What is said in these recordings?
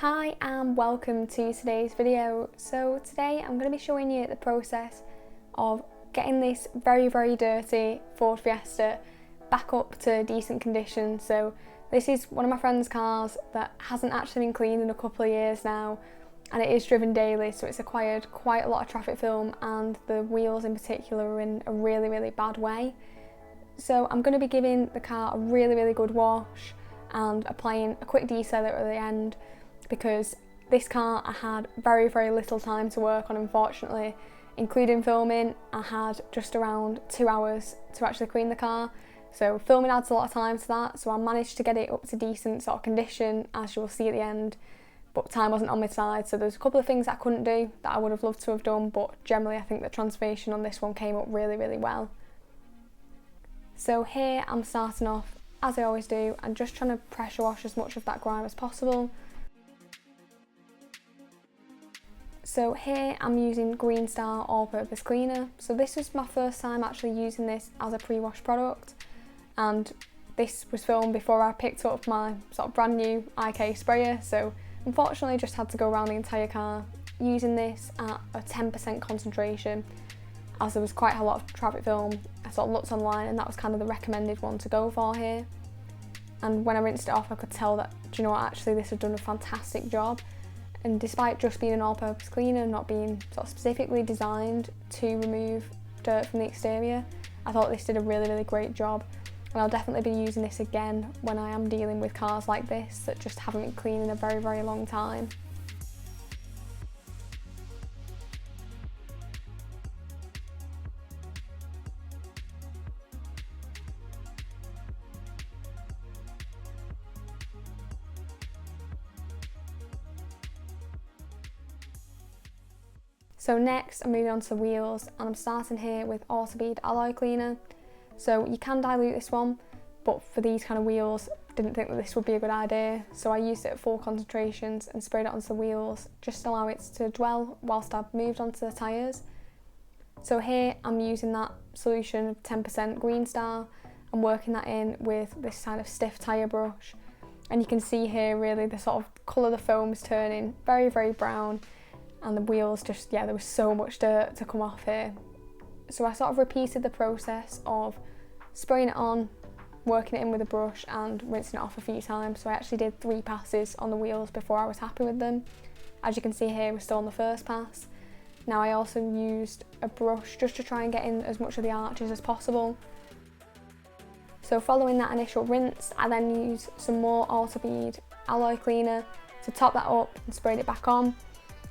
Hi and welcome to today's video. So today I'm going to be showing you the process of getting this very dirty Ford Fiesta back up to decent condition. So this is one of my friend's cars that hasn't actually been cleaned in a couple of years now, and it is driven daily, so it's acquired quite a lot of traffic film and the wheels in particular are in a really bad way. So I'm going to be giving the car a really good wash and applying a quick detailer at the end, because this car I had very little time to work on, unfortunately. Including filming, I had just around 2 hours to actually clean the car. So filming adds a lot of time to that, so I managed to get it up to decent sort of condition, as you will see at the end, but time wasn't on my side, so there's a couple of things I couldn't do that I would have loved to have done, but generally I think the transformation on this one came up really well. So here I'm starting off, as I always do, and just trying to pressure wash as much of that grime as possible. So here I'm using Green Star all-purpose cleaner. So this was my first time actually using this as a pre-wash product, and this was filmed before I picked up my sort of brand new IK sprayer, so unfortunately just had to go around the entire car using this at a 10% concentration, as there was quite a lot of traffic film. I sort of looked online and that was kind of the recommended one to go for here. And when I rinsed it off I could tell that, do you know what, actually this had done a fantastic job. And despite just being an all-purpose cleaner, not being sort of specifically designed to remove dirt from the exterior, I thought this did a really great job. And I'll definitely be using this again when I am dealing with cars like this that just haven't been clean in a very long time. So next I'm moving on to the wheels, and I'm starting here with Autobead alloy cleaner. So you can dilute this one, but for these kind of wheels didn't think that this would be a good idea, so I used it at full concentrations and sprayed it onto the wheels just to allow it to dwell whilst I've moved on to the tyres. So here I'm using that solution of 10% Green Star and working that in with this kind of stiff tyre brush, and you can see here really the sort of colour of the foam is turning very brown, and the wheels just, there was so much dirt to come off here. So I sort of repeated the process of spraying it on, working it in with a brush and rinsing it off a few times. So I actually did 3 passes on the wheels before I was happy with them. As you can see here, we're still on the first pass. Now I also used a brush just to try and get in as much of the arches as possible. So following that initial rinse, I then used some more Autobead alloy cleaner to top that up and sprayed it back on.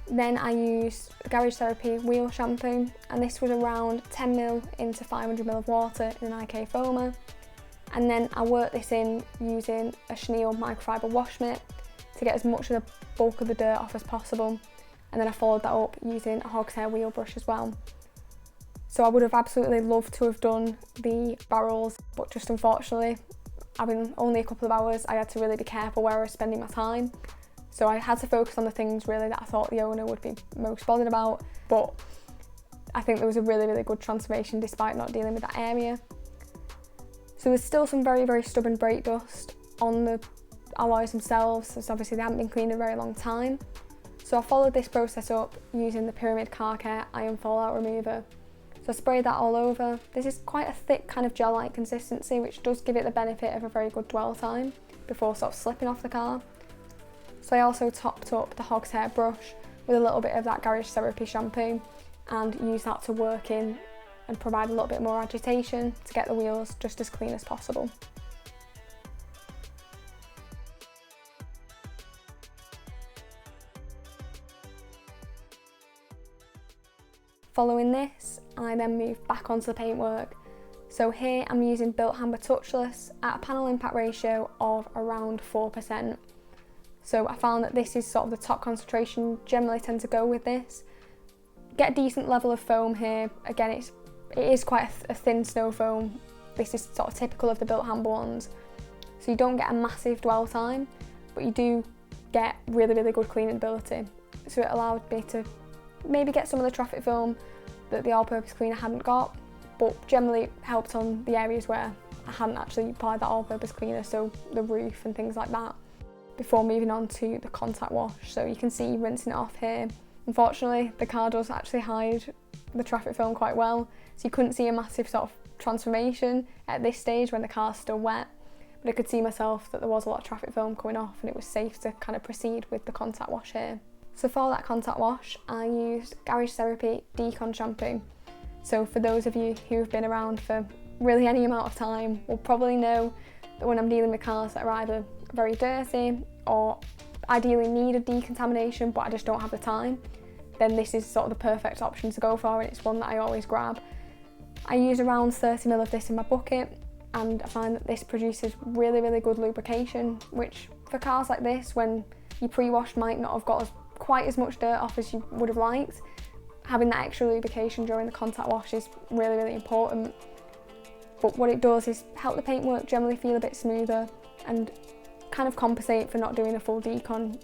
Then I used Garage Therapy wheel shampoo, and this was around 10ml into 500ml of water in an IK foamer. And then I worked this in using a chenille microfiber wash mitt to get as much of the bulk of the dirt off as possible. And then I followed that up using a hog's hair wheel brush as well. So I would have absolutely loved to have done the barrels, but just unfortunately, having only a couple of hours, I had to really be careful where I was spending my time. So I had to focus on the things really that I thought the owner would be most bothered about, but I think there was a really good transformation despite not dealing with that area. So there's still some very stubborn brake dust on the alloys themselves, as obviously they haven't been cleaned in a very long time. So I followed this process up using the Pyramid Car Care Iron Fallout Remover. So I sprayed that all over. This is quite a thick kind of gel-like consistency, which does give it the benefit of a very good dwell time before sort of slipping off the car. So I also topped up the hog's hair brush with a little bit of that Garage Therapy shampoo and used that to work in and provide a little bit more agitation to get the wheels just as clean as possible. Following this, I then moved back onto the paintwork. So here I'm using Built Hamber Touchless at a panel impact ratio of around 4%. So I found that this is sort of the top concentration, generally tend to go with this. Get a decent level of foam here. Again, it is quite a thin snow foam. This is sort of typical of the Built Hamber ones. So you don't get a massive dwell time, but you do get really good cleaning ability. So it allowed me to maybe get some of the traffic film that the all-purpose cleaner hadn't got, but generally helped on the areas where I hadn't actually applied that all-purpose cleaner, so the roof and things like that. before moving on to the contact wash. So you can see rinsing it off here. Unfortunately, the car does actually hide the traffic film quite well, so you couldn't see a massive sort of transformation at this stage when the car's still wet, but I could see myself that there was a lot of traffic film coming off and it was safe to kind of proceed with the contact wash here. So for that contact wash, I used Garage Therapy Decon Shampoo. So for those of you who have been around for really any amount of time will probably know that when I'm dealing with cars that are either very dirty or ideally need a decontamination but I just don't have the time, then this is sort of the perfect option to go for, and it's one that I always grab. I use around 30ml of this in my bucket, and I find that this produces really good lubrication, which for cars like this, when you pre-washed might not have got quite as much dirt off as you would have liked, having that extra lubrication during the contact wash is really important. But what it does is help the paintwork generally feel a bit smoother and kind of compensate for not doing a full decon.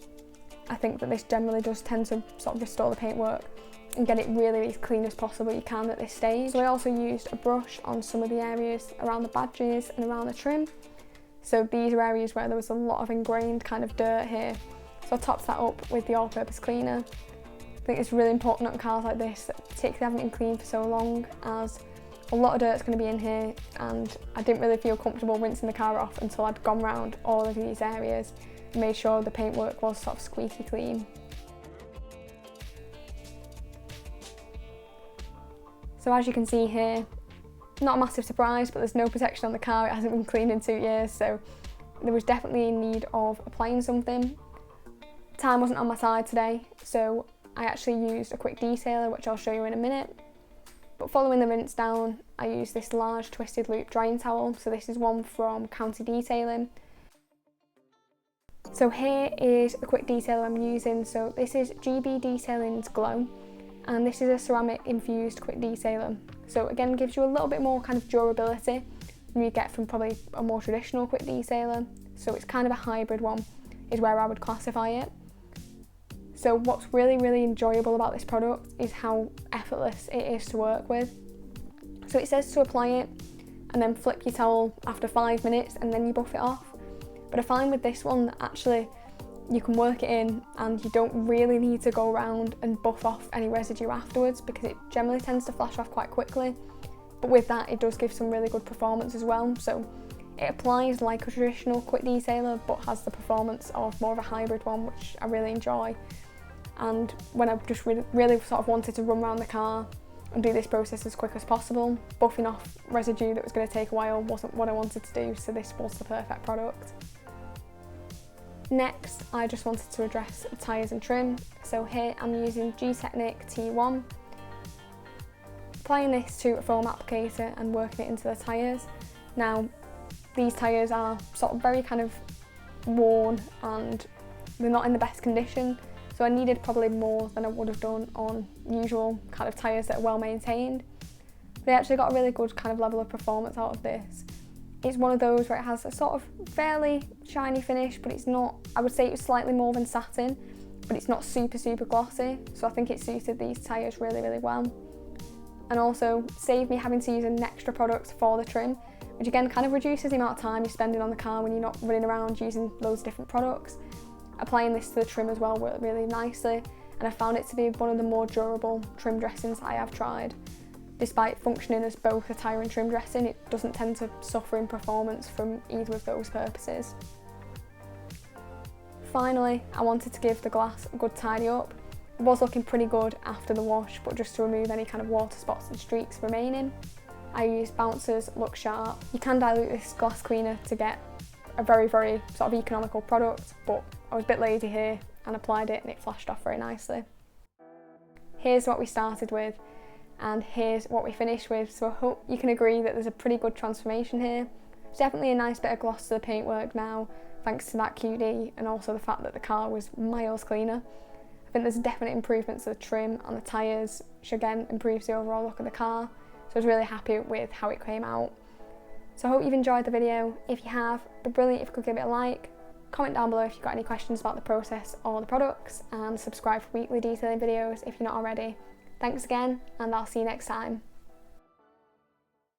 I think that this generally does tend to sort of restore the paintwork and get it really as clean as possible you can at this stage. So I also used a brush on some of the areas around the badges and around the trim. So these are areas where there was a lot of ingrained kind of dirt here. So I topped that up with the all-purpose cleaner. I think it's really important on cars like this that particularly haven't been cleaned for so long, as a lot of dirt's going to be in here, and I didn't really feel comfortable rinsing the car off until I'd gone round all of these areas and made sure the paintwork was sort of squeaky clean. So as you can see here, not a massive surprise, but there's no protection on the car. It hasn't been cleaned in 2 years, so there was definitely in need of applying something. Time wasn't on my side today, so I actually used a quick detailer, which I'll show you in a minute. But following the rinse down, I used this large twisted loop drying towel. So this is one from County Detailing. So here is a quick detailer I'm using. So this is GB Detailing's Glow, and this is a ceramic infused quick detailer. So again, gives you a little bit more kind of durability than you get from probably a more traditional quick detailer. So it's kind of a hybrid one, is where I would classify it. So what's really enjoyable about this product is how effortless it is to work with. So it says to apply it and then flip your towel after 5 minutes and then you buff it off. But I find with this one that actually you can work it in and you don't really need to go around and buff off any residue afterwards, because it generally tends to flash off quite quickly. But with that, it does give some really good performance as well. So it applies like a traditional quick detailer but has the performance of more of a hybrid one, which I really enjoy. And when I just really sort of wanted to run around the car and do this process as quick as possible, buffing off residue that was going to take a while wasn't what I wanted to do, so this was the perfect product. Next, I just wanted to address the tyres and trim. So here I'm using Gtechniq T1. Applying this to a foam applicator and working it into the tyres. Now, these tyres are sort of very kind of worn and they're not in the best condition. So I needed probably more than I would have done on usual kind of tyres that are well maintained. But I actually got a really good kind of level of performance out of this. It's one of those where it has a sort of fairly shiny finish, but it's not, I would say it was slightly more than satin, but it's not super glossy. So I think it suited these tyres really well. And also saved me having to use an extra product for the trim, which again kind of reduces the amount of time you're spending on the car when you're not running around using loads of different products. Applying this to the trim as well worked really nicely, and I found it to be one of the more durable trim dressings I have tried. Despite functioning as both a tyre and trim dressing, it doesn't tend to suffer in performance from either of those purposes. Finally, I wanted to give the glass a good tidy up. It was looking pretty good after the wash, but just to remove any kind of water spots and streaks remaining, I used Bouncer's Look Sharp. You can dilute this glass cleaner to get a very sort of economical product, but I was a bit lazy here and applied it and it flashed off very nicely. Here's what we started with and here's what we finished with, so I hope you can agree that there's a pretty good transformation here. It's definitely a nice bit of gloss to the paintwork now, thanks to that QD and also the fact that the car was miles cleaner. I think there's definite improvements to the trim and the tyres, which again improves the overall look of the car, so I was really happy with how it came out. So I hope you've enjoyed the video. If you have, it'd be brilliant if you could give it a like, comment down below if you've got any questions about the process or the products, and subscribe for weekly detailing videos if you're not already. Thanks again, and I'll see you next time.